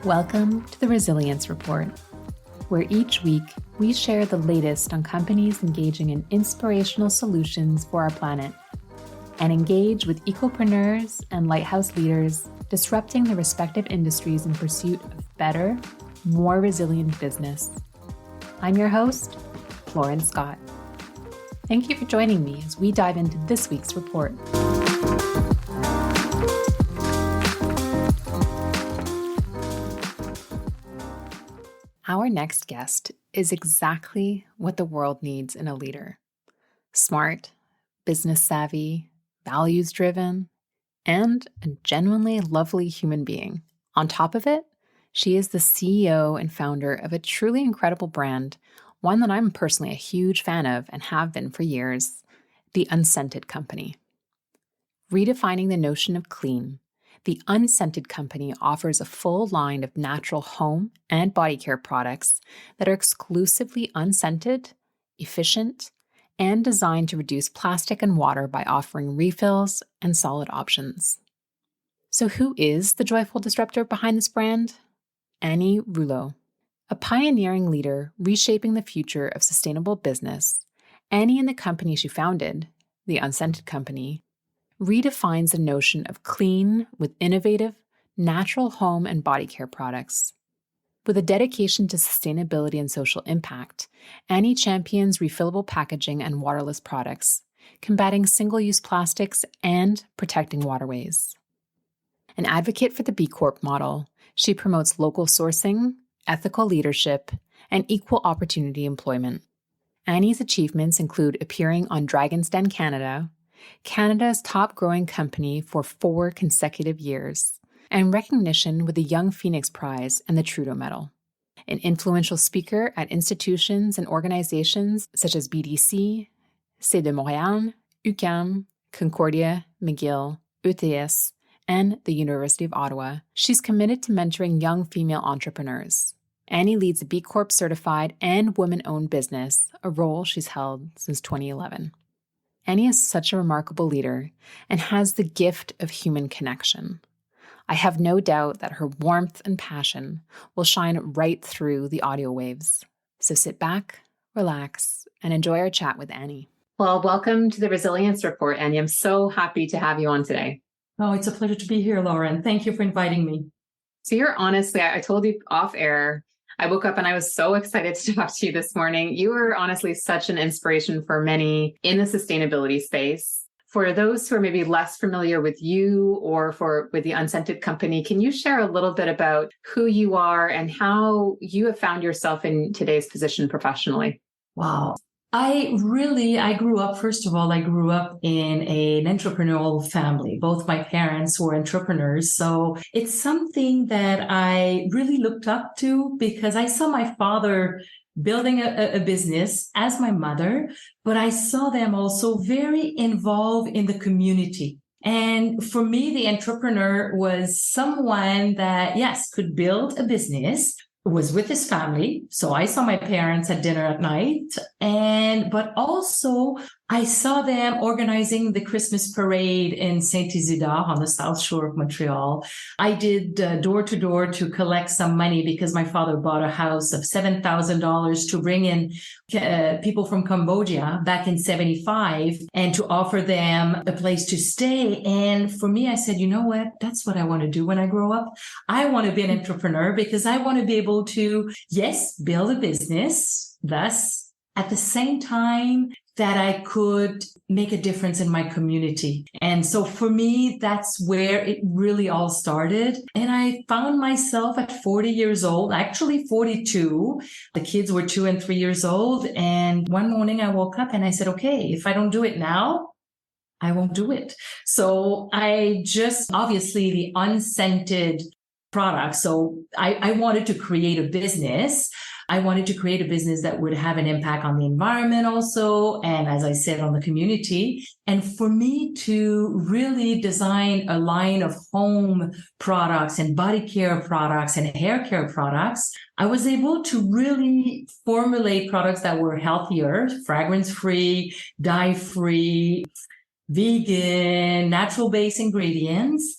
Welcome to the Resilience Report, where each week we share the latest on companies engaging in inspirational solutions for our planet and engage with ecopreneurs and lighthouse leaders disrupting their respective industries in pursuit of better, more resilient business. I'm your host, Florence Scott. Thank you for joining me as we dive into this week's report. Our next guest is exactly what the world needs in a leader. Smart, business savvy, values driven, and a genuinely lovely human being. On top of it, she is the CEO and founder of a truly incredible brand, one that I'm personally a huge fan of and have been for years, the Unscented company. Redefining the notion of clean, the Unscented company offers a full line of natural home and body care products that are exclusively unscented, efficient, and designed to reduce plastic and water by offering refills and solid options. So who is the joyful disruptor behind this brand? Anie Rouleau. A pioneering leader reshaping the future of sustainable business, Anie and the company she founded, the Unscented company, redefines the notion of clean with innovative, natural home and body care products. With a dedication to sustainability and social impact, Anie champions refillable packaging and waterless products, combating single-use plastics and protecting waterways. An advocate for the B Corp model, she promotes local sourcing, ethical leadership, and equal opportunity employment. Annie's achievements include appearing on Dragon's Den Canada, Canada's top growing company for 4 consecutive years, and recognition with the Young Phoenix Prize and the Trudeau Medal. An influential speaker at institutions and organizations such as BDC, C de Montreal, UQAM, Concordia, McGill, ETS, and the University of Ottawa, she's committed to mentoring young female entrepreneurs. Anie leads a B Corp certified and women-owned business, a role she's held since 2011. Anie is such a remarkable leader and has the gift of human connection. I have no doubt that her warmth and passion will shine right through the audio waves. So sit back, relax, and enjoy our chat with Anie. Well, welcome to the Resilience Report, Anie. I'm so happy to have you on today. Oh, it's a pleasure to be here, Lauren. Thank you for inviting me. So you're honestly, I told you off air, I woke up and I was so excited to talk to you this morning. You are honestly such an inspiration for many in the sustainability space. For those who are maybe less familiar with you or with the Unscented company, can you share a little bit about who you are and how you have found yourself in today's position professionally? Wow. I grew up, first of all, I grew up in an entrepreneurial family. Both my parents were entrepreneurs. So it's something that I really looked up to because I saw my father building a business as my mother, but I saw them also very involved in the community. And for me, the entrepreneur was someone that, yes, could build a business, was with his family. So I saw my parents at dinner at night. But also I saw them organizing the Christmas parade in Saint-Isidore on the south shore of Montreal. I did door to door to collect some money because my father bought a house of $7,000 to bring in people from Cambodia back in 75 and to offer them a place to stay. And for me, I said, you know what? That's what I want to do when I grow up. I want to be an entrepreneur because I want to be able to, yes, build a business, thus at the same time that I could make a difference in my community. And so for me, that's where it really all started. And I found myself at 40 years old, actually 42. The kids were 2 and 3 years old. And one morning I woke up and I said, okay, if I don't do it now, I won't do it. So I just, obviously the unscented product. So I wanted to create a business. I wanted to create a business that would have an impact on the environment also, and as I said, on the community. And for me to really design a line of home products and body care products and hair care products, I was able to really formulate products that were healthier, fragrance-free, dye-free, vegan, natural-based ingredients,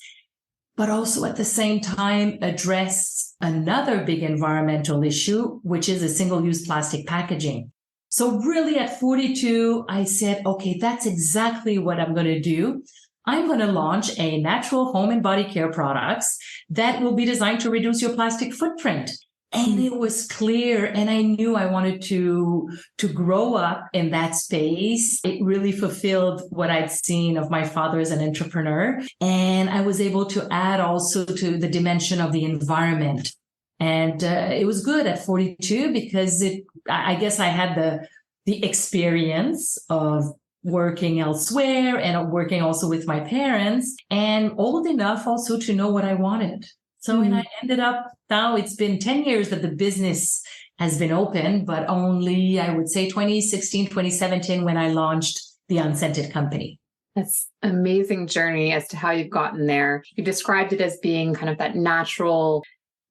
but also at the same time address another big environmental issue, which is a single-use plastic packaging. So really at 42, I said, okay, that's exactly what I'm going to do. I'm going to launch a natural home and body care products that will be designed to reduce your plastic footprint. And it was clear, and I knew I wanted to grow up in that space. It really fulfilled what I'd seen of my father as an entrepreneur. And I was able to add also to the dimension of the environment. And it was good at 42 because I guess I had the experience of working elsewhere and working also with my parents, and old enough also to know what I wanted. So, and I ended up, now it's been 10 years that the business has been open, but only, I would say 2016, 2017, when I launched the Unscented company. That's an amazing journey as to how you've gotten there. You described it as being kind of that natural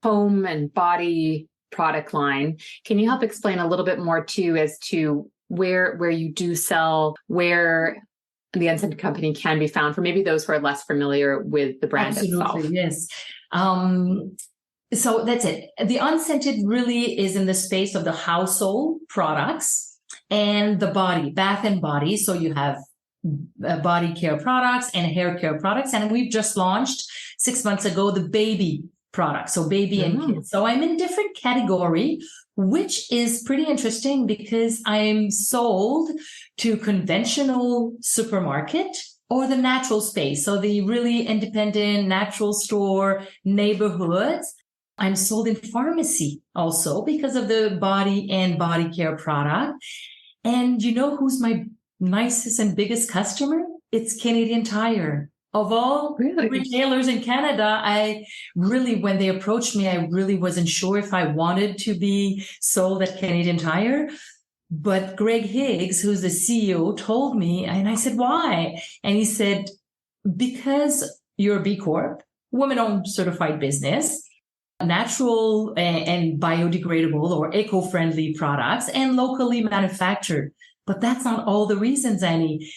home and body product line. Can you help explain a little bit more too as to where you do sell, where the Unscented company can be found for maybe those who are less familiar with the brand itself? Absolutely, yes. So that's it. The Unscented really is in the space of the household products and the body, bath and body. So you have body care products and hair care products. And we've just launched 6 months ago the baby products, so baby and kids. So I'm in different category, which is pretty interesting because I'm sold to conventional supermarket or the natural space. So the really independent natural store neighborhoods. I'm sold in pharmacy also because of the body and body care product. And you know who's my nicest and biggest customer? It's Canadian Tire. Of all retailers in Canada, I really, when they approached me, I really wasn't sure if I wanted to be sold at Canadian Tire. But Greg Higgs, who's the CEO, told me, and I said, why? And he said, because you're a B Corp, woman-owned certified business, natural and biodegradable or eco-friendly products, and locally manufactured. But that's not all the reasons, Anie.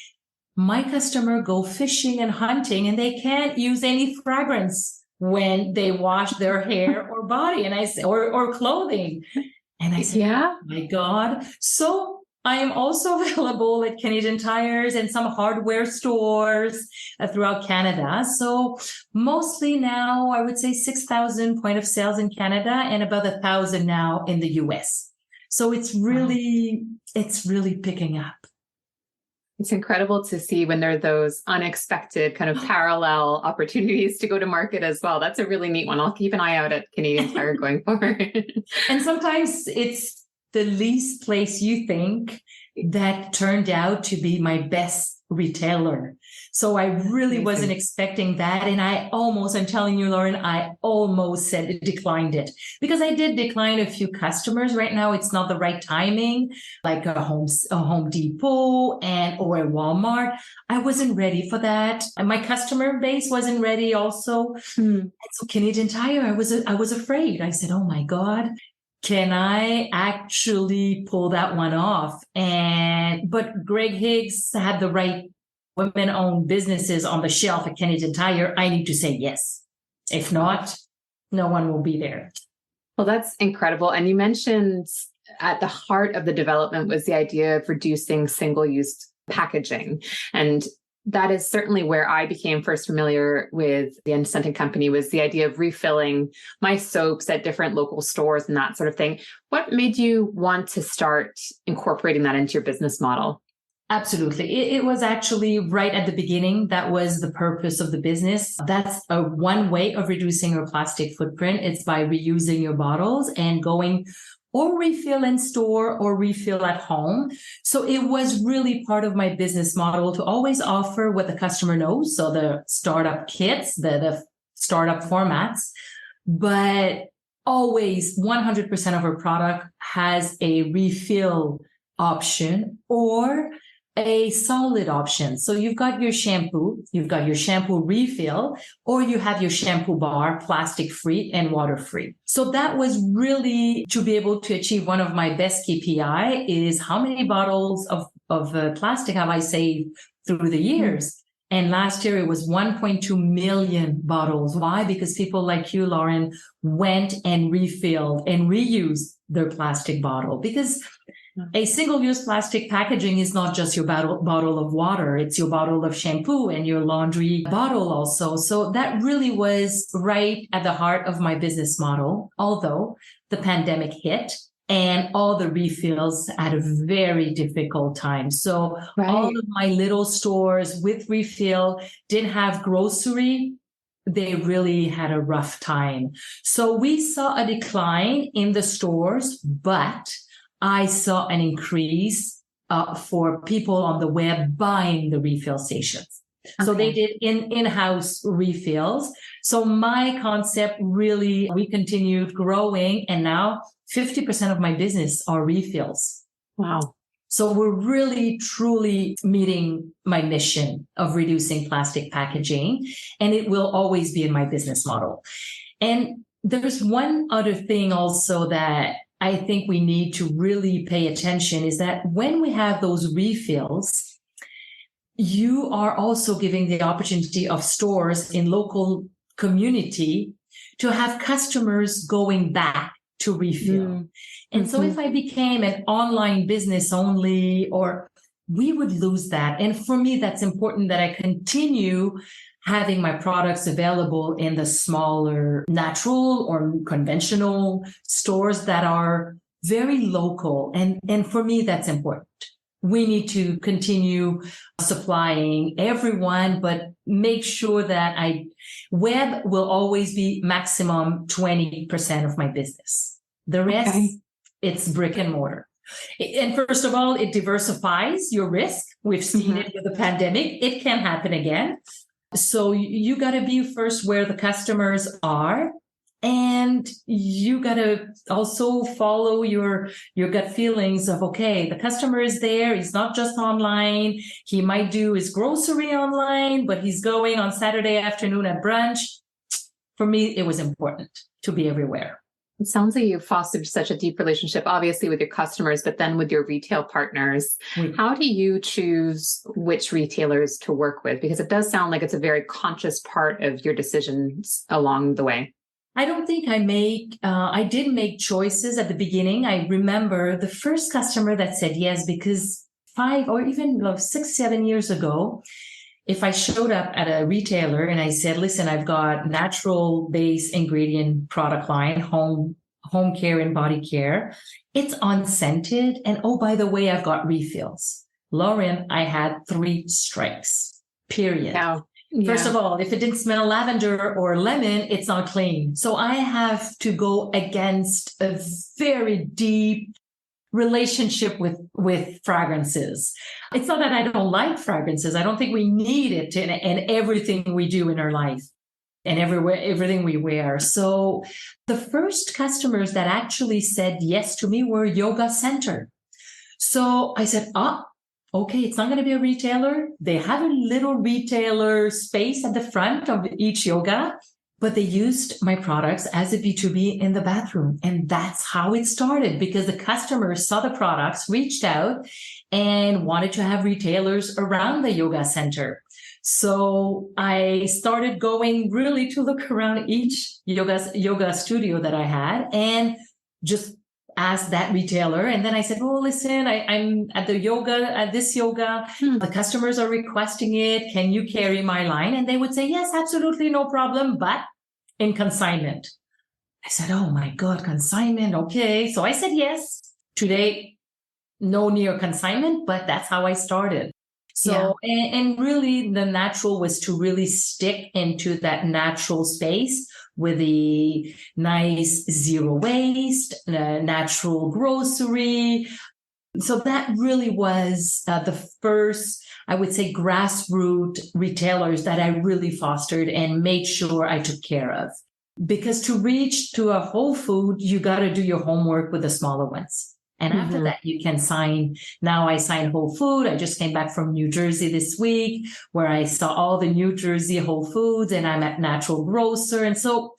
My customer go fishing and hunting, and they can't use any fragrance when they wash their hair or body, and I say, or clothing. And I said, yeah, oh my God. So I am also available at Canadian Tires and some hardware stores throughout Canada. So mostly now, I would say 6,000 point of sales in Canada and about 1,000 now in the US. So it's really picking up. It's incredible to see when there are those unexpected kind of parallel opportunities to go to market as well. That's a really neat one. I'll keep an eye out at Canadian Tire going forward. And sometimes it's the least place you think that turned out to be my best retailer. So I really wasn't expecting that. And I'm telling you, Lauren, I almost declined it because I did decline a few customers. Right now, it's not the right timing, like a Home Depot or a Walmart. I wasn't ready for that. And my customer base wasn't ready also. And so Canadian Tire, I was afraid. I said, oh my God, can I actually pull that one off? But Greg Higgs had the right women-owned businesses on the shelf at Canadian Tire. I need to say yes. If not, no one will be there. Well, that's incredible. And you mentioned at the heart of the development was the idea of reducing single-use packaging. And that is certainly where I became first familiar with the Unscented company, was the idea of refilling my soaps at different local stores and that sort of thing. What made you want to start incorporating that into your business model? Absolutely. It was actually right at the beginning. That was the purpose of the business. That's one way of reducing your plastic footprint. It's by reusing your bottles and going or refill in store or refill at home. So it was really part of my business model to always offer what the customer knows. So the startup kits, the startup formats, but always 100% of our product has a refill option or a solid option. So you've got your shampoo refill, or you have your shampoo bar, plastic free and water free. So that was really to be able to achieve one of my best KPI is how many bottles of plastic have I saved through the years? And last year it was 1.2 million bottles. Why? Because people like you, Lauren, went and refilled and reused their plastic bottle. Because a single-use plastic packaging is not just your bottle of water. It's your bottle of shampoo and your laundry bottle also. So that really was right at the heart of my business model, although the pandemic hit and all the refills at a very difficult time. So all of my little stores with refill didn't have grocery. They really had a rough time. So we saw a decline in the stores, but I saw an increase for people on the web buying the refill stations. Okay. So they did in-house refills. So my concept really, we continued growing, and now 50% of my business are refills. Wow. So we're really, truly meeting my mission of reducing plastic packaging, and it will always be in my business model. And there's one other thing also that I think we need to really pay attention is that when we have those refills, you are also giving the opportunity of stores in local community to have customers going back to refill. And so if I became an online business only, or we would lose that. And for me, that's important that I continue having my products available in the smaller natural or conventional stores that are very local. And for me, that's important. We need to continue supplying everyone, but make sure that web will always be maximum 20% of my business. The rest, it's brick and mortar. And first of all, it diversifies your risk. We've seen it with the pandemic. It can happen again. So you got to be first where the customers are, and you got to also follow your gut feelings of, okay, the customer is there. He's not just online. He might do his grocery online, but he's going on Saturday afternoon at brunch. For me, it was important to be everywhere. It sounds like you fostered such a deep relationship, obviously with your customers, but then with your retail partners. How do you choose which retailers to work with? Because it does sound like it's a very conscious part of your decisions along the way. I don't think I did make choices at the beginning. I remember the first customer that said yes, because 5 or even 6, 7 years ago, if I showed up at a retailer and I said, listen, I've got natural base ingredient product line, home care and body care. It's unscented. And oh, by the way, I've got refills. Lauren, I had 3 strikes, period. Yeah. First of all, if it didn't smell lavender or lemon, it's not clean. So I have to go against a very deep relationship with fragrances. It's not that I don't like fragrances. I don't think we need it in everything we do in our life and everything we wear. So the first customers that actually said yes to me were yoga center. So I said, okay, it's not going to be a retailer. They have a little retailer space at the front of each yoga, but they used my products as a B2B in the bathroom. And that's how it started, because the customers saw the products, reached out, and wanted to have retailers around the yoga center. So I started going really to look around each yoga studio that I had and just asked that retailer. And then I said, oh, listen, I'm at this yoga. The customers are requesting it. Can you carry my line? And they would say, yes, absolutely, no problem, but in consignment. I said, oh my God, consignment. Okay. So I said, yes. Today, no near consignment, but that's how I started. So, and really the natural was to really stick into that natural space with the nice zero waste, natural grocery. So that really was the first, I would say, grassroots retailers that I really fostered and made sure I took care of. Because to reach to a Whole Food, you got to do your homework with the smaller ones. And after that, you can sign. Now I sign Whole Food. I just came back from New Jersey this week where I saw all the New Jersey Whole Foods, and I'm at Natural Grocer. And so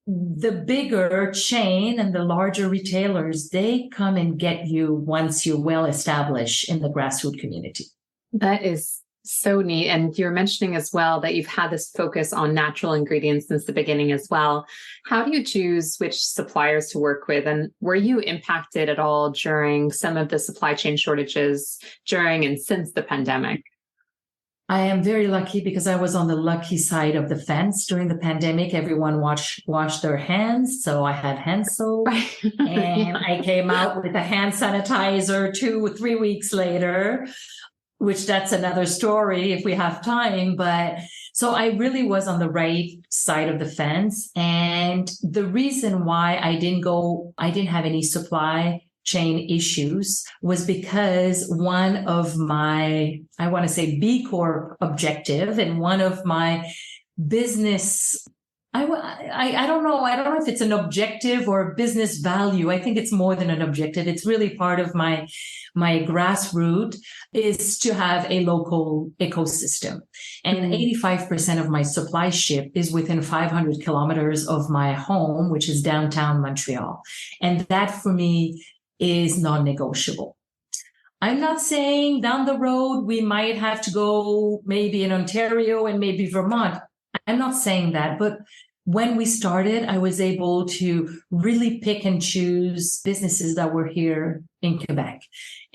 the bigger chain and the larger retailers, they come and get you once you're well established in the grassroots community. That is So neat. And you're mentioning as well that you've had this focus on natural ingredients since the beginning as well. How do you choose which suppliers to work with? And were you impacted at all during some of the supply chain shortages during and since the pandemic? I am very lucky because I was on the lucky side of the fence during the pandemic. Everyone washed their hands. So I had hand soap and I came out with a hand sanitizer 2 or 3 weeks later, which that's another story if we have time. But so I really was on the right side of the fence. And the reason why I didn't have any supply chain issues was because one of my, I want to say B Corp objective and one of my business, I don't know if it's an objective or a business value. I think it's more than an objective. It's really part of my grassroots is to have a local ecosystem. And 85% of my supply ship is within 500 kilometers of my home, which is downtown Montreal. And that for me is non-negotiable. I'm not saying down the road we might have to go maybe in Ontario and maybe Vermont. I'm not saying that, but when we started, I was able to really pick and choose businesses that were here in Quebec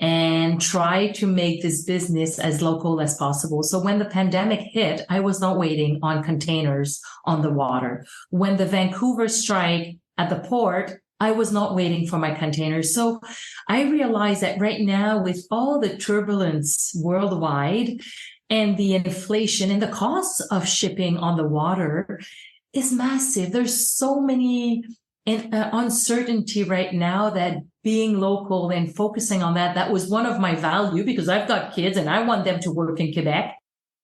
and try to make this business as local as possible. So when the pandemic hit, I was not waiting on containers on the water. When the Vancouver strike at the port, I was not waiting for my containers. So I realized that right now, with all the turbulence worldwide and the inflation and the costs of shipping on the water is massive. There's so many uncertainty right now that being local and focusing on that was one of my value because I've got kids and I want them to work in Quebec,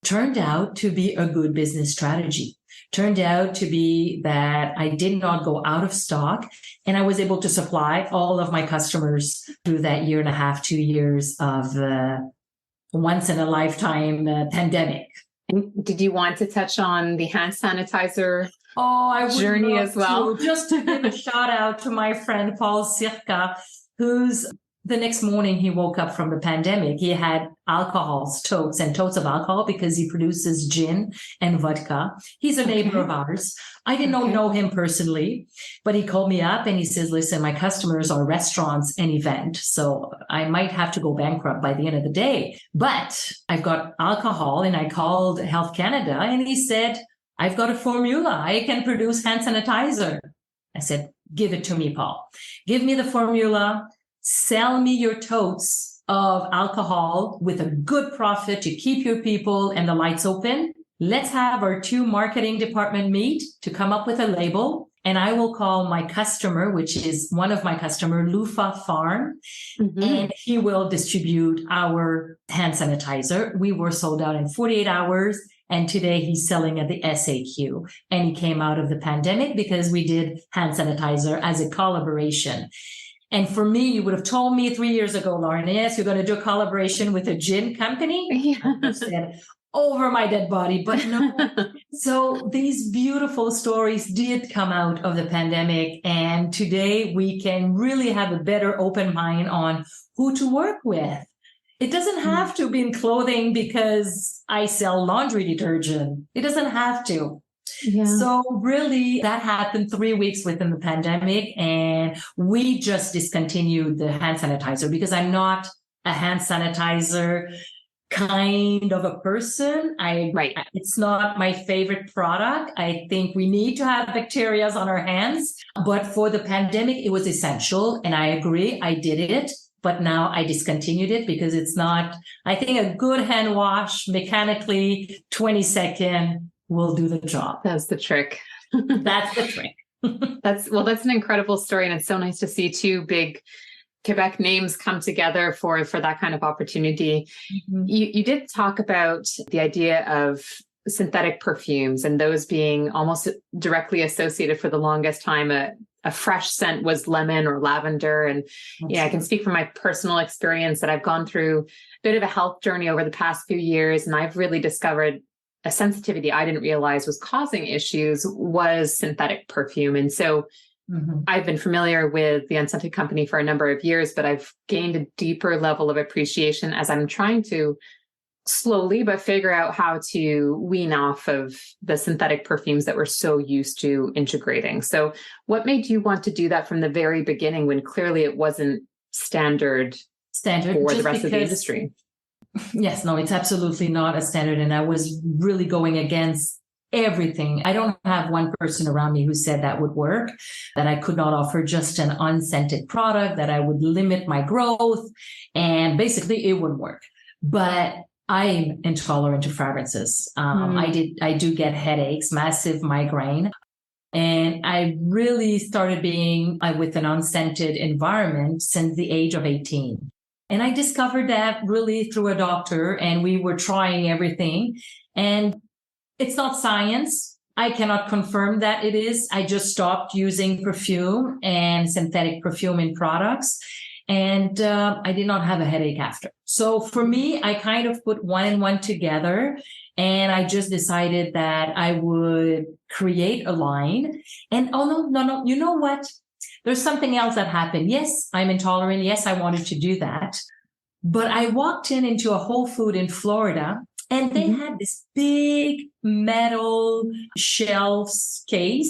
turned out to be a good business strategy. Turned out to be that I did not go out of stock and I was able to supply all of my customers through that 1.5 2 years of once in a lifetime pandemic. And did you want to touch on the hand sanitizer journey as well? Just to give a shout out to my friend Paul Sirka, who's the next morning he woke up from the pandemic. He had totes and totes of alcohol because he produces gin and vodka. He's a neighbor of ours. I didn't know him personally, but he called me up and he says, listen, my customers are restaurants and event, so I might have to go bankrupt by the end of the day, but I've got alcohol. And I called Health Canada and he said, I've got a formula. I can produce hand sanitizer. I said, give it to me, Paul. Give me the formula. Sell me your totes of alcohol with a good profit to keep your people and the lights open. Let's have our 2 marketing department meet to come up with a label. And I will call my customer, which is one of my customers, Lufa Farm, and he will distribute our hand sanitizer. We were sold out in 48 hours. And today he's selling at the SAQ. And he came out of the pandemic because we did hand sanitizer as a collaboration. And for me, you would have told me 3 years ago, Lauren, yes, you're going to do a collaboration with a gin company. I said, over my dead body, but no. So these beautiful stories did come out of the pandemic. And today we can really have a better open mind on who to work with. It doesn't have to be in clothing because I sell laundry detergent. It doesn't have to. Yeah. So really that happened 3 weeks within the pandemic and we just discontinued the hand sanitizer because I'm not a hand sanitizer kind of a person. It's not my favorite product. I think we need to have bacteria on our hands, but for the pandemic, it was essential. And I agree. I did it, but now I discontinued it because it's not, I think a good hand wash mechanically 20-second will do the job. That's the trick. That's the trick. That's an incredible story. And it's so nice to see 2 big Quebec names come together for that kind of opportunity. You did talk about the idea of synthetic perfumes and those being almost directly associated for the longest time. A fresh scent was lemon or lavender. And I can speak from my personal experience that I've gone through a bit of a health journey over the past few years. And I've really discovered a sensitivity I didn't realize was causing issues was synthetic perfume. And so I've been familiar with the Unscented company for a number of years, but I've gained a deeper level of appreciation as I'm trying to slowly, but figure out how to wean off of the synthetic perfumes that we're so used to integrating. So what made you want to do that from the very beginning when clearly it wasn't standard for the rest of the industry? Yes, no, it's absolutely not a standard. And I was really going against everything. I don't have one person around me who said that would work, that I could not offer just an unscented product, that I would limit my growth, and basically it wouldn't work. But I'm intolerant to fragrances. I do get headaches, massive migraine. And I really started being with an unscented environment since the age of 18. And I discovered that really through a doctor, and we were trying everything. And it's not science. I cannot confirm that it is. I just stopped using perfume and synthetic perfume in products. And I did not have a headache after. So for me, I kind of put one and one together. And I just decided that I would create a line. And no. You know what? There's something else that happened. Yes, I'm intolerant. Yes, I wanted to do that. But I walked into a Whole Food in Florida, and they had this big metal shelving,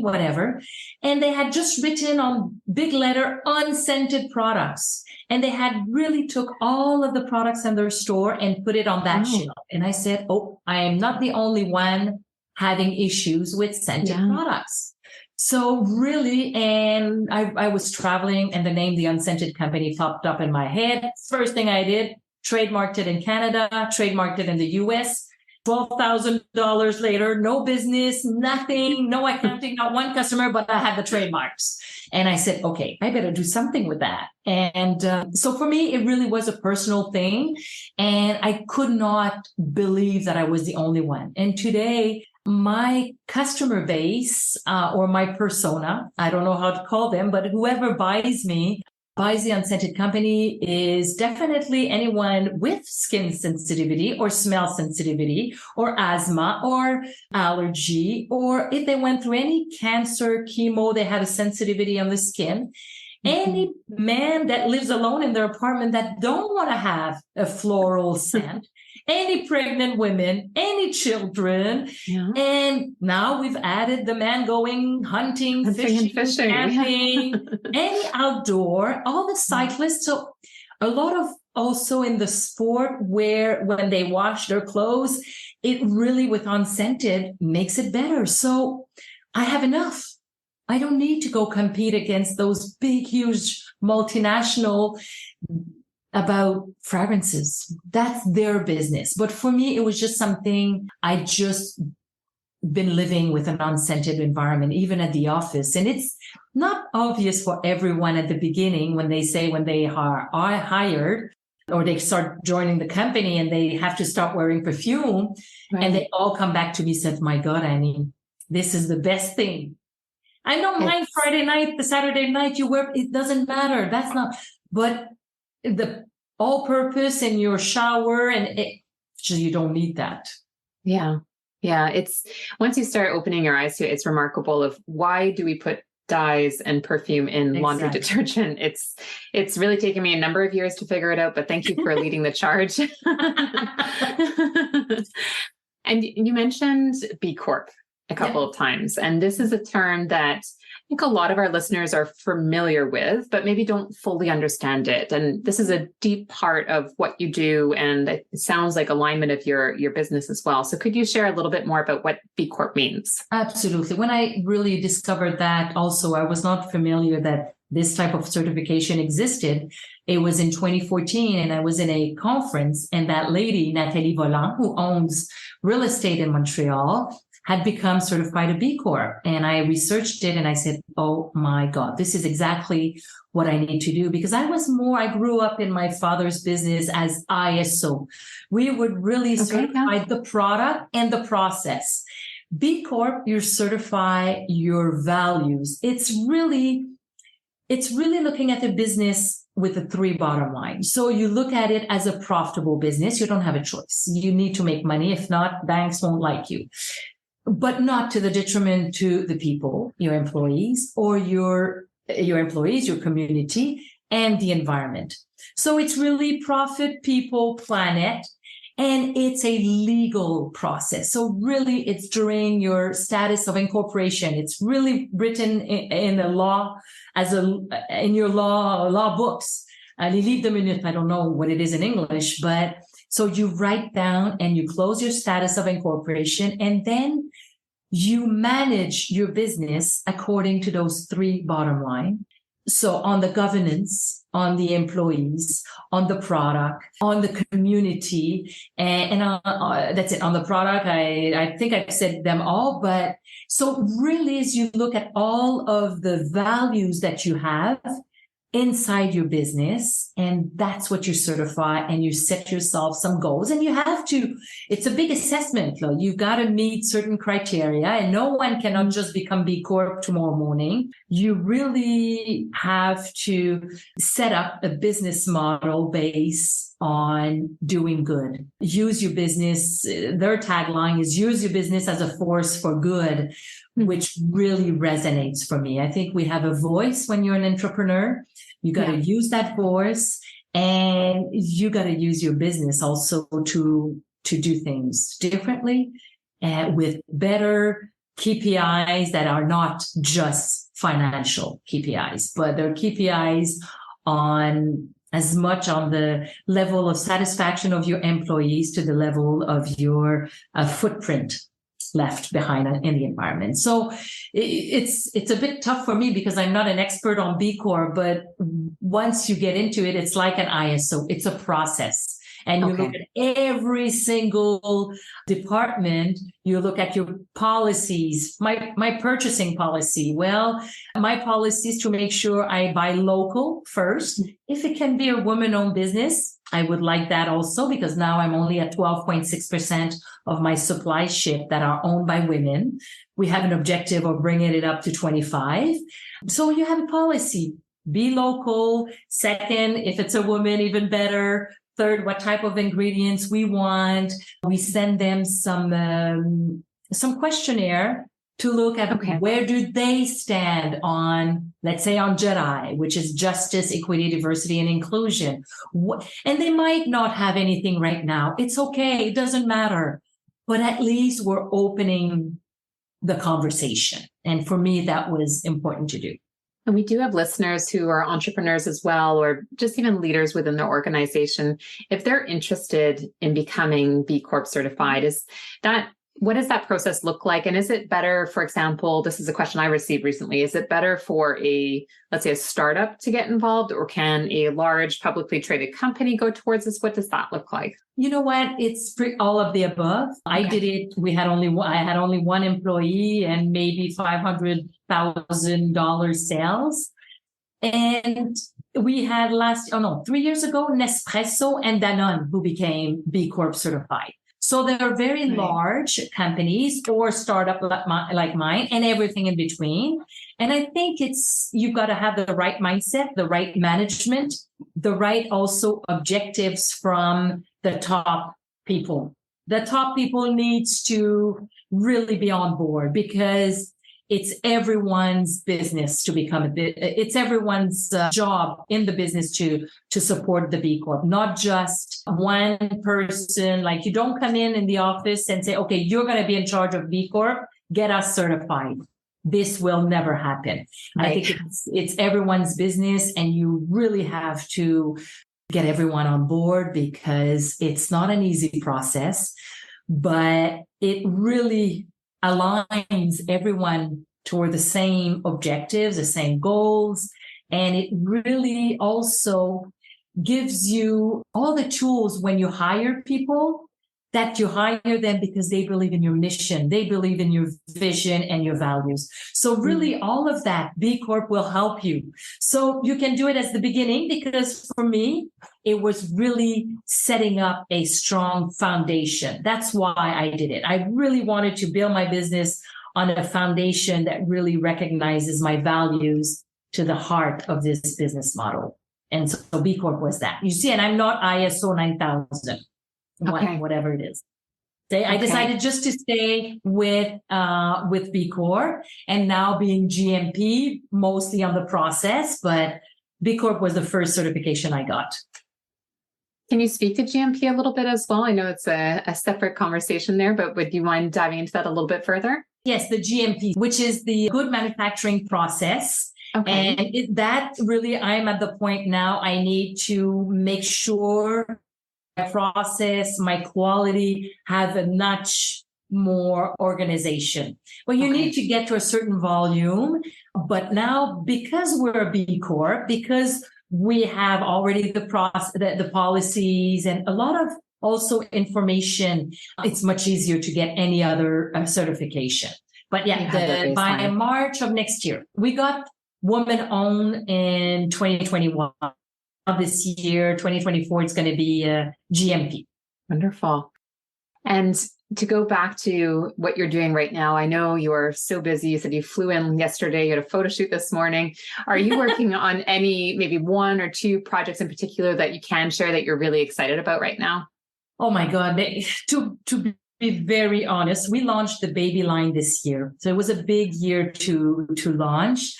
whatever. And they had just written on big letter, unscented products. And they had really took all of the products in their store and put it on that shelf. And I said, oh, I am not the only one having issues with scented products. So really, and I was traveling, and the name The Unscented Company popped up in my head. First thing I did, trademarked it in Canada, trademarked it in the US. $12,000 later, no business, nothing, no accounting, not one customer, but I had the trademarks. And I said, okay, I better do something with that. And so for me, it really was a personal thing. And I could not believe that I was the only one. And today, my customer base or my persona, I don't know how to call them, but whoever buys the Unscented Company is definitely anyone with skin sensitivity or smell sensitivity or asthma or allergy, or if they went through any cancer, chemo, they have a sensitivity on the skin. Any man that lives alone in their apartment that don't want to have a floral scent, any pregnant women, any children. Yeah. And now we've added the man going hunting, fishing, camping, any outdoor, all the cyclists. So a lot of also in the sport where when they wash their clothes, it really with unscented makes it better. So I have enough. I don't need to go compete against those big, huge multinational about fragrances. That's their business. But for me, it was just something I just been living with an unscented environment, even at the office. And it's not obvious for everyone at the beginning when they are hired or they start joining the company and they have to start wearing perfume. Right. And they all come back to me and said, my God, Anie, this is the best thing. I don't mind Friday night, the Saturday night you wear, it doesn't matter. That's not, but the all purpose in your shower you don't need that. Yeah. Yeah. It's once you start opening your eyes to it, it's remarkable of why do we put dyes and perfume in laundry detergent? It's really taken me a number of years to figure it out, but thank you for leading the charge. And you mentioned B Corp a couple of times. And this is a term that I think a lot of our listeners are familiar with, but maybe don't fully understand it. And this is a deep part of what you do. And it sounds like alignment of your business as well. So could you share a little bit more about what B Corp means? Absolutely. When I really discovered that also, I was not familiar that this type of certification existed. It was in 2014 and I was in a conference and that lady, Nathalie Volant, who owns real estate in Montreal, had become certified a B Corp. And I researched it and I said, oh my God, this is exactly what I need to do. Because I grew up in my father's business as ISO. We would really certify the product and the process. B Corp, you certify your values. It's really looking at the business with the 3 bottom line. So you look at it as a profitable business. You don't have a choice. You need to make money. If not, banks won't like you. But not to the detriment to the people, your employees, or your community, and the environment. So it's really profit, people, planet, and it's a legal process. So really it's during your status of incorporation. It's really written in the law in your law books. Les livres de minutes, I don't know what it is in English, but so you write down and you close your status of incorporation, and then you manage your business according to those three bottom line. So on the governance, on the employees, on the product, on the community, and that's it. On the product, I think I've said them all, but so really as you look at all of the values that you have inside your business, and that's what you certify, and you set yourself some goals, and you have to, it's a big assessment. You've got to meet certain criteria, and no one cannot just become B Corp tomorrow morning. You really have to set up a business model based on doing good. Use your business. Their tagline is use your business as a force for good, which really resonates for me. I think we have a voice when you're an entrepreneur. You got to use that voice, and you got to use your business also to do things differently and with better KPIs that are not just financial KPIs, but they're KPIs on as much on the level of satisfaction of your employees to the level of your footprint left behind in the environment. So it's a bit tough for me because I'm not an expert on B Corp, but once you get into it, it's like an ISO. It's a process. And you look at every single department. You look at your policies. My purchasing policy. Well, my policy is to make sure I buy local first. If it can be a woman-owned business, I would like that also, because now I'm only at 12.6% of my supply ship that are owned by women. We have an objective of bringing it up to 25. So you have a policy. Be local. Second, if it's a woman, even better. Third, what type of ingredients we want. We send them some questionnaire to look at where do they stand on, let's say, on JEDI, which is justice, equity, diversity, and inclusion. And they might not have anything right now. It's okay. It doesn't matter. But at least we're opening the conversation. And for me, that was important to do. And we do have listeners who are entrepreneurs as well, or just even leaders within their organization. If they're interested in becoming B Corp certified, what does that process look like? And is it better, for example, this is a question I received recently, is it better for let's say a startup to get involved, or can a large publicly traded company go towards this? What does that look like? You know what? It's all of the above. I did it. I had only one employee and maybe $500,000 sales. And we had 3 years ago, Nespresso and Danone, who became B Corp certified. So they're very large companies or startup like mine, and everything in between. And I think you've got to have the right mindset, the right management, the right also objectives from the top people. The top people needs to really be on board, because it's everyone's business to become it's everyone's job in the business to support the B Corp, not just one person. Like, you don't come in the office and say, okay, you're going to be in charge of B Corp, get us certified. This will never happen. Right. I think it's everyone's business, and you really have to get everyone on board, because it's not an easy process, but it really aligns everyone toward the same objectives, the same goals. And it really also gives you all the tools when you hire people, that you hire them because they believe in your mission, they believe in your vision and your values. So really all of that, B Corp will help you. So you can do it as the beginning, because for me, it was really setting up a strong foundation. That's why I did it. I really wanted to build my business on a foundation that really recognizes my values to the heart of this business model. And so B Corp was that. You see, and I'm not ISO 9000. Whatever it is. I decided just to stay with B Corp, and now being GMP mostly on the process, but B Corp was the first certification I got. Can you speak to GMP a little bit as well? I know it's a separate conversation there, but would you mind diving into that a little bit further? Yes, the GMP, which is the good manufacturing process. Okay. And that really, I'm at the point now, I need to make sure my process, my quality have a notch more organization. Well, you need to get to a certain volume, but now because we're a B Corp, because we have already the process, the policies, and a lot of also information, it's much easier to get any other certification. But yeah, by March of next year, we got woman-owned in 2021. This year, 2024, it's going to be GMP. Wonderful. And to go back to what you're doing right now, I know you are so busy. You said you flew in yesterday, you had a photo shoot this morning. Are you working on any, maybe one or two projects in particular that you can share that you're really excited about right now? Oh my God. To be very honest, we launched the baby line this year. So it was a big year to launch.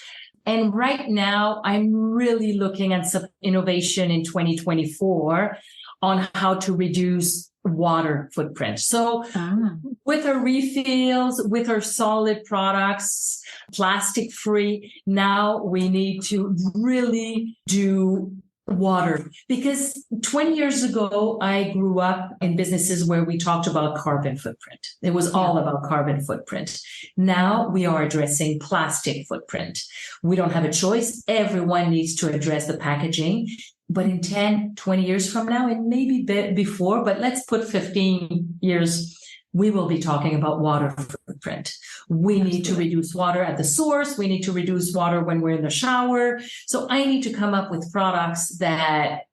And right now, I'm really looking at some innovation in 2024 on how to reduce water footprint. So with our refills, with our solid products, plastic free, now we need to really do water, because 20 years ago, I grew up in businesses where we talked about carbon footprint. It was all about carbon footprint. Now we are addressing plastic footprint. We don't have a choice. Everyone needs to address the packaging. But in 10, 20 years from now, and maybe before, but let's put 15 years, we will be talking about water footprint. We need to reduce water at the source. We need to reduce water when we're in the shower. So I need to come up with products that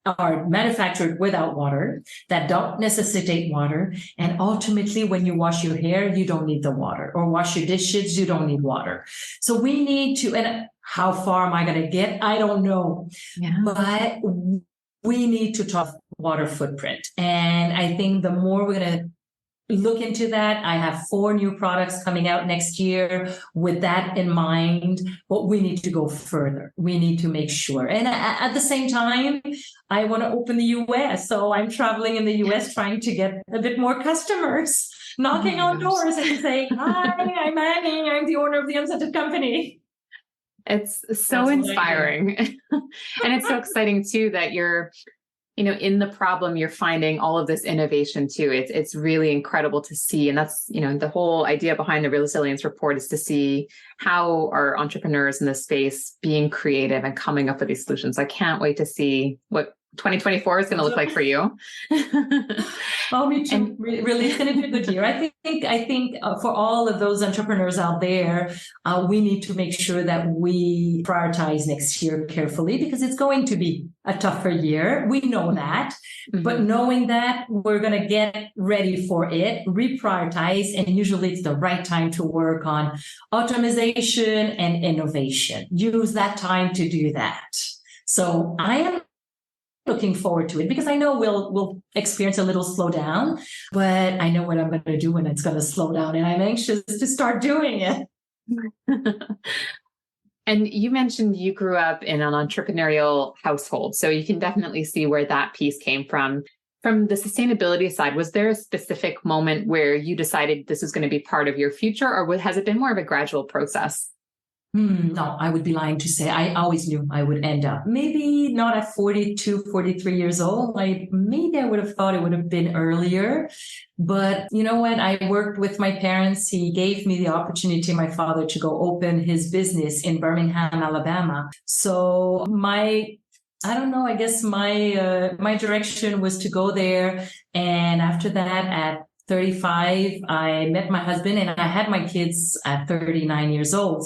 are manufactured without water, that don't necessitate water. And ultimately, when you wash your hair, you don't need the water, or wash your dishes, you don't need water. So we need to, and how far am I going to get? I don't know, but we need to talk water footprint. And I think the more we're going to look into that, I have 4 new products coming out next year with that in mind, but we need to go further. We need to make sure. And at the same time, I want to open the US. So I'm traveling in the US trying to get a bit more customers, knocking on doors and saying, hi, I'm Anie. I'm the owner of the Unscented company. It's so inspiring. And it's so exciting too, that you're, in the problem, you're finding all of this innovation too. It's really incredible to see. And that's, the whole idea behind the Resilience Report is to see how our entrepreneurs in this space being creative and coming up with these solutions. I can't wait to see what 2024 is going to look like for you. Oh, me too. And really, it's going to be a good year. I think for all of those entrepreneurs out there, we need to make sure that we prioritize next year carefully, because it's going to be a tougher year. We know that, but knowing that, we're going to get ready for it, reprioritize, and usually it's the right time to work on automation and innovation. Use that time to do that. So I am looking forward to it, because I know we'll experience a little slowdown, but I know what I'm going to do when it's going to slow down, and I'm anxious to start doing it. And you mentioned you grew up in an entrepreneurial household, so you can definitely see where that piece came from. From the sustainability side, was there a specific moment where you decided this was going to be part of your future, or has it been more of a gradual process? No, I would be lying to say I always knew I would end up. Maybe not at 42, 43 years old. Maybe I would have thought it would have been earlier. But you know what? I worked with my parents. He gave me the opportunity, my father, to go open his business in Birmingham, Alabama. So I guess my direction was to go there. And after that, at 35, I met my husband, and I had my kids at 39 years old.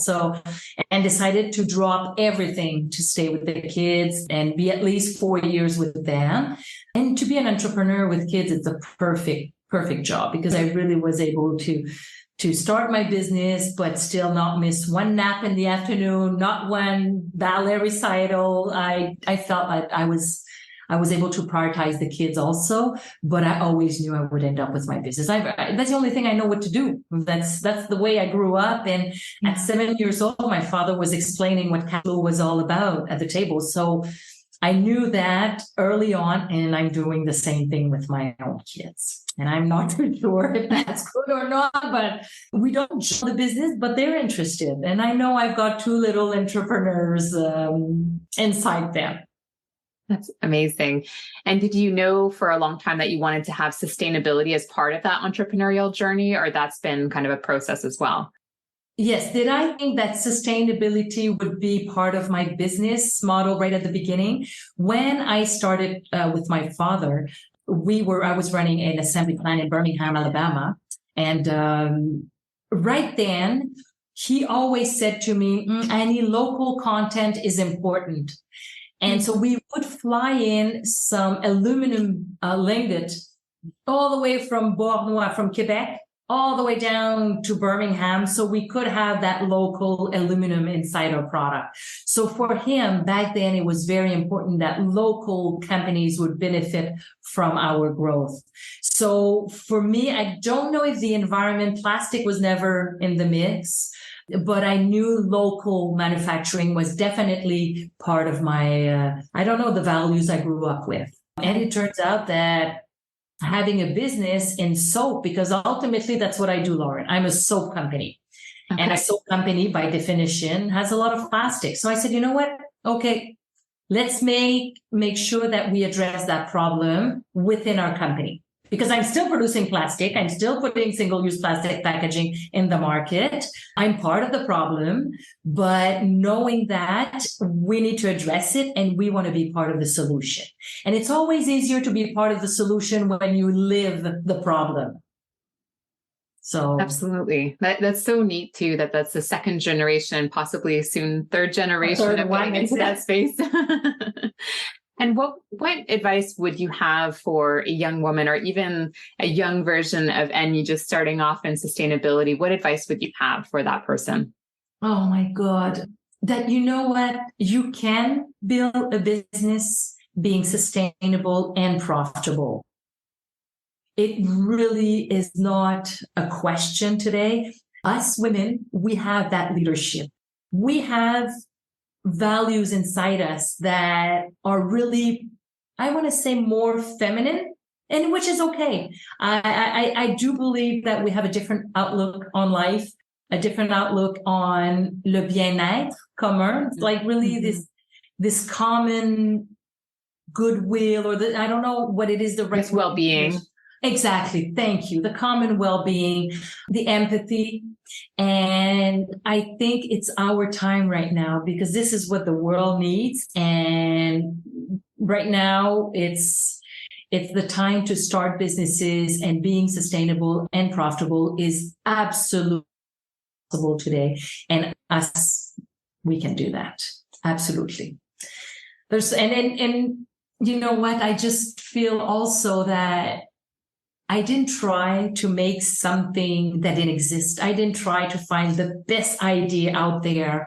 And decided to drop everything to stay with the kids and be at least 4 years with them. And to be an entrepreneur with kids, it's a perfect job, because I really was able to start my business, but still not miss one nap in the afternoon, not one ballet recital. I felt like I was I was able to prioritize the kids also, but I always knew I would end up with my business. That's the only thing I know what to do. That's the way I grew up. And at 7 years old, my father was explaining what cash flow was all about at the table. So I knew that early on, and I'm doing the same thing with my own kids. And I'm not too sure if that's good or not, but we don't show the business, but they're interested. And I know I've got two little entrepreneurs inside them. That's amazing. And did you know for a long time that you wanted to have sustainability as part of that entrepreneurial journey, or that's been kind of a process as well? Yes. Did I think that sustainability would be part of my business model right at the beginning? When I started with my father, I was running an assembly plant in Birmingham, Alabama. And right then, he always said to me, Anie, local content is important. And so we would fly in some aluminum lingot all the way from Bordeaux, from Quebec, all the way down to Birmingham, so we could have that local aluminum inside our product. So for him, back then, it was very important that local companies would benefit from our growth. So for me, I don't know if the environment, plastic was never in the mix, but I knew local manufacturing was definitely part of my, the values I grew up with. And it turns out that having a business in soap, because ultimately that's what I do, Lauren. I'm a soap company. Okay. And a soap company, by definition, has a lot of plastic. So I said, you know what? Okay, let's make sure that we address that problem within our company. Because I'm still producing plastic. I'm still putting single-use plastic packaging in the market. I'm part of the problem, but knowing that we need to address it and we want to be part of the solution. And it's always easier to be part of the solution when you live the problem. So absolutely. That's so neat too, that's the second generation, possibly soon third generation of going into that space. And what advice would you have for a young woman or even a young version of Anie just starting off in sustainability? What advice would you have for that person? Oh my God. That you know what? You can build a business being sustainable and profitable. It really is not a question today. Us women, we have that leadership. We have values inside us that are really, I want to say, more feminine, and which is okay. I do believe that we have a different outlook on life, a different outlook on le bien-être commun, like really this common goodwill, or I don't know what it is, the right well-being. Exactly. Thank you. The common well-being, the empathy. And I think it's our time right now, because this is what the world needs. And right now it's the time to start businesses, and being sustainable and profitable is absolutely possible today. And us, we can do that. Absolutely. And you know what? I just feel also that I didn't try to make something that didn't exist. I didn't try to find the best idea out there.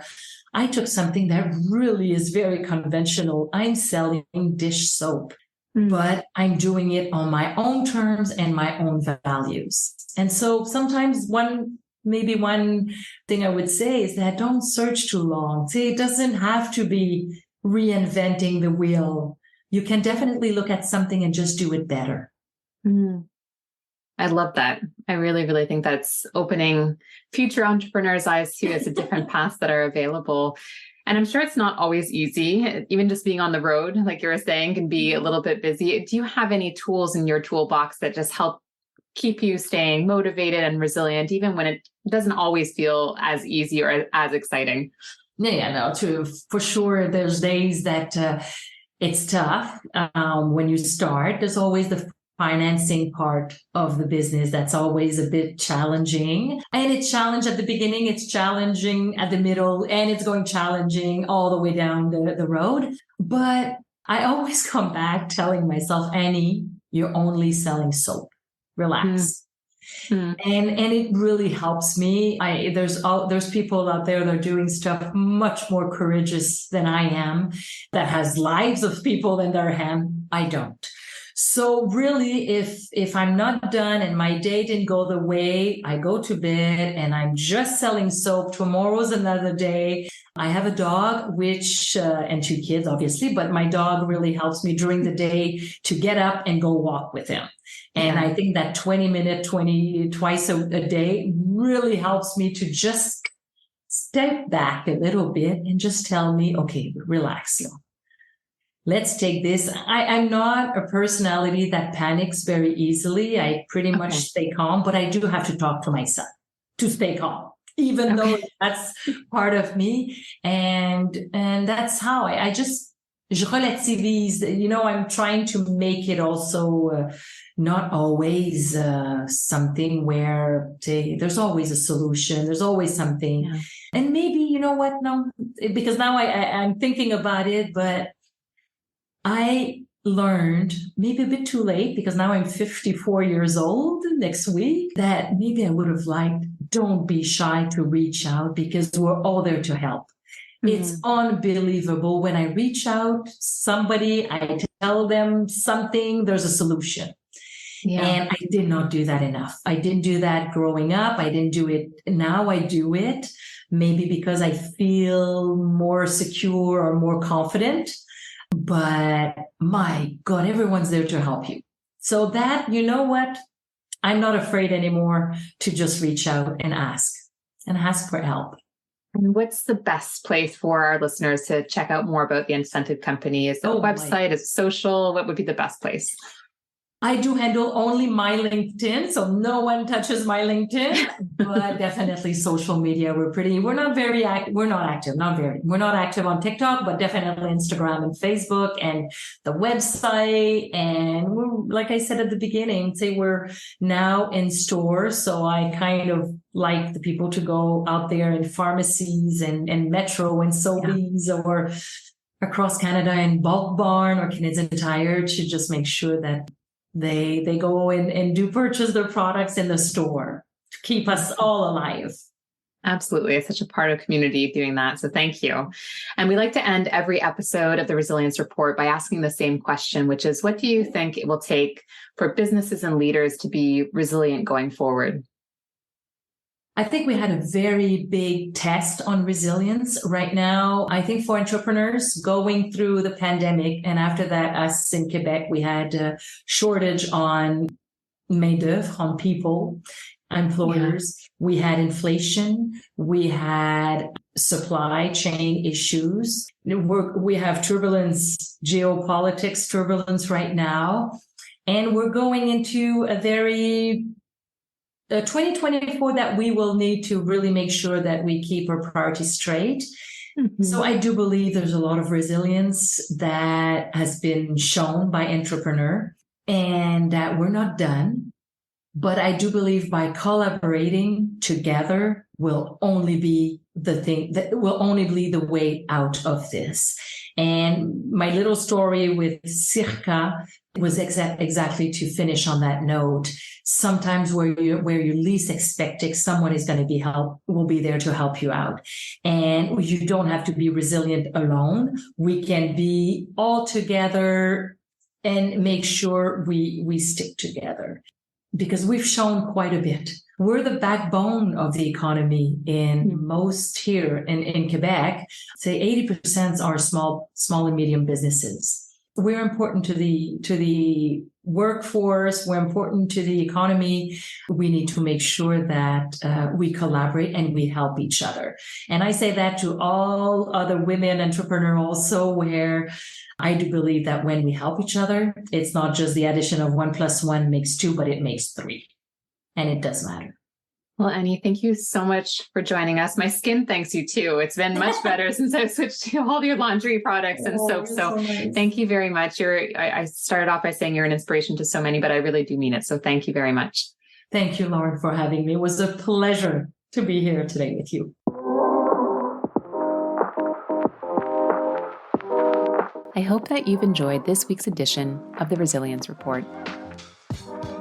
I took something that really is very conventional. I'm selling dish soap, but I'm doing it on my own terms and my own values. And so sometimes one thing I would say is that don't search too long. See, it doesn't have to be reinventing the wheel. You can definitely look at something and just do it better. I love that. I really, really think that's opening future entrepreneurs' eyes too, as a different paths that are available. And I'm sure it's not always easy. Even just being on the road, like you were saying, can be a little bit busy. Do you have any tools in your toolbox that just help keep you staying motivated and resilient, even when it doesn't always feel as easy or as exciting? For sure. There's days that it's tough when you start. There's always the financing part of the business that's always a bit challenging. And it's challenging at the beginning, it's challenging at the middle, and it's going challenging all the way down the road. But I always come back telling myself, Anie, you're only selling soap. Relax. And it really helps me. There's people out there that are doing stuff much more courageous than I am, that has lives of people in their hand. I don't. So really, if I'm not done and my day didn't go the way, I go to bed and I'm just selling soap. Tomorrow's another day. I have a dog, and 2 kids, obviously, but my dog really helps me during the day to get up and go walk with him. And I think that 20 twice a day really helps me to just step back a little bit and just tell me, okay, relax now. Let's take this. I'm not a personality that panics very easily. I pretty much stay calm, but I do have to talk to myself to stay calm, even though that's part of me. And that's how I just, je relativise, I'm trying to make it also not always something where there's always a solution. There's always something. Yeah. And maybe, you know what? No, because now I'm thinking about it, but I learned maybe a bit too late because now I'm 54 years old next week that maybe I would have liked, don't be shy to reach out because we're all there to help. Mm-hmm. It's unbelievable. When I reach out somebody, I tell them something, there's a solution. Yeah. And I did not do that enough. I didn't do that growing up. I didn't do it. Now I do it maybe because I feel more secure or more confident. But my God, everyone's there to help you. So that, you know what? I'm not afraid anymore to just reach out and ask for help. And what's the best place for our listeners to check out more about the Unscented company? Is it a website? Is it social? What would be the best place? I do handle only my LinkedIn, so no one touches my LinkedIn, but definitely social media. We're not active on TikTok, but definitely Instagram and Facebook and the website. And we're, like I said at the beginning, we're now in stores. So I kind of like the people to go out there in pharmacies and Metro and Sobeys or across Canada and Bulk Barn or Canadian Tire to just make sure that they go and do purchase their products in the store to keep us all alive. Absolutely. It's such a part of community doing that. So thank you. And we like to end every episode of the Resilience Report by asking the same question, which is, what do you think it will take for businesses and leaders to be resilient going forward? I think we had a very big test on resilience right now. I think for entrepreneurs going through the pandemic, and after that, us in Quebec, we had a shortage on main-d'oeuvre, on people, employers. Yeah. We had inflation. We had supply chain issues. We have turbulence, geopolitics turbulence right now. And we're going into a very 2024 that we will need to really make sure that we keep our priorities straight. Mm-hmm. So I do believe there's a lot of resilience that has been shown by entrepreneur and that we're not done. But I do believe by collaborating together will only be the thing that will only be the way out of this. And my little story with Circa was exactly to finish on that note. Sometimes where you least expect it, someone is going to will be there to help you out. And you don't have to be resilient alone. We can be all together and make sure we stick together. Because we've shown quite a bit. We're the backbone of the economy in most here in Quebec. Say 80% are small and medium businesses. We're important to the workforce. We're important to the economy. We need to make sure that we collaborate and we help each other. And I say that to all other women entrepreneurs also, where I do believe that when we help each other, it's not just the addition of 1 + 1 makes 2, but it makes 3. And it does matter. Well, Anie, thank you so much for joining us. My skin thanks you too. It's been much better since I've switched to all your laundry products and soap. So nice. Thank you very much. I started off by saying you're an inspiration to so many, but I really do mean it. So thank you very much. Thank you, Lauren, for having me. It was a pleasure to be here today with you. I hope that you've enjoyed this week's edition of the Resilience Report.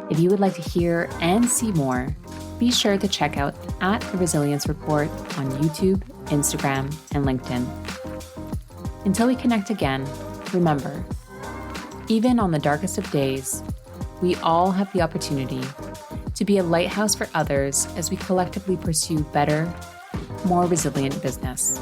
If you would like to hear and see more, be sure to check out @The Resilience Report on YouTube, Instagram, and LinkedIn. Until we connect again, remember, Even on the darkest of days, we all have the opportunity to be a lighthouse for others as we collectively pursue better, more resilient business.